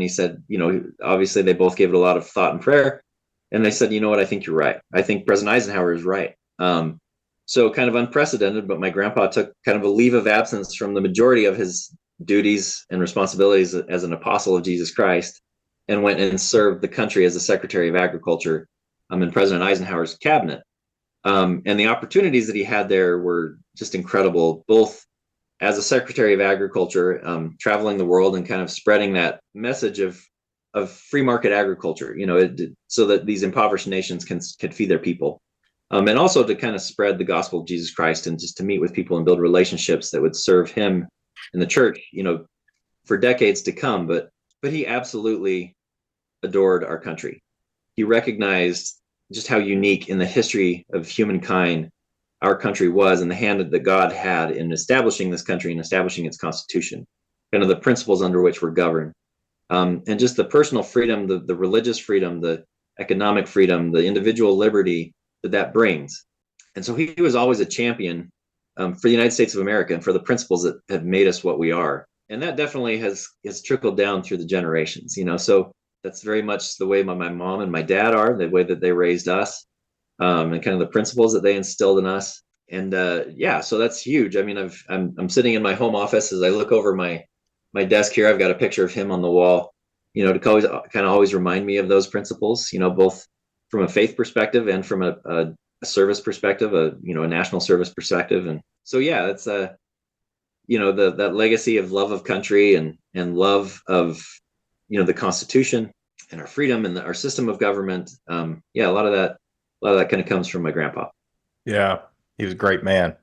he said, obviously they both gave it a lot of thought and prayer. And they said, you know what, I think you're right. I think President Eisenhower is right. So kind of unprecedented, but my grandpa took kind of a leave of absence from the majority of his duties and responsibilities as an apostle of Jesus Christ and went and served the country as the Secretary of Agriculture in President Eisenhower's cabinet. And the opportunities that he had there were just incredible, both as a Secretary of Agriculture, traveling the world and kind of spreading that message of free market agriculture, so that these impoverished nations can feed their people. And also to kind of spread the gospel of Jesus Christ and just to meet with people and build relationships that would serve him and the church, for decades to come. But he absolutely adored our country. He recognized just how unique in the history of humankind our country was, and the hand that God had in establishing this country and establishing its constitution, kind of the principles under which we're governed. And just the personal freedom, the religious freedom, the economic freedom, the individual liberty that brings. And so he was always a champion for the United States of America and for the principles that have made us what we are. And that definitely has trickled down through the generations, so that's very much the way my mom and my dad are, the way that they raised us, and kind of the principles that they instilled in us. And so that's huge. I mean, I'm sitting in my home office as I look over my desk here. I've got a picture of him on the wall, to always remind me of those principles, both from a faith perspective and from a service perspective, a national service perspective. And so, that's that legacy of love of country and love of, the Constitution and our freedom and our system of government. A lot of that kind of comes from my grandpa. Yeah, he was a great man.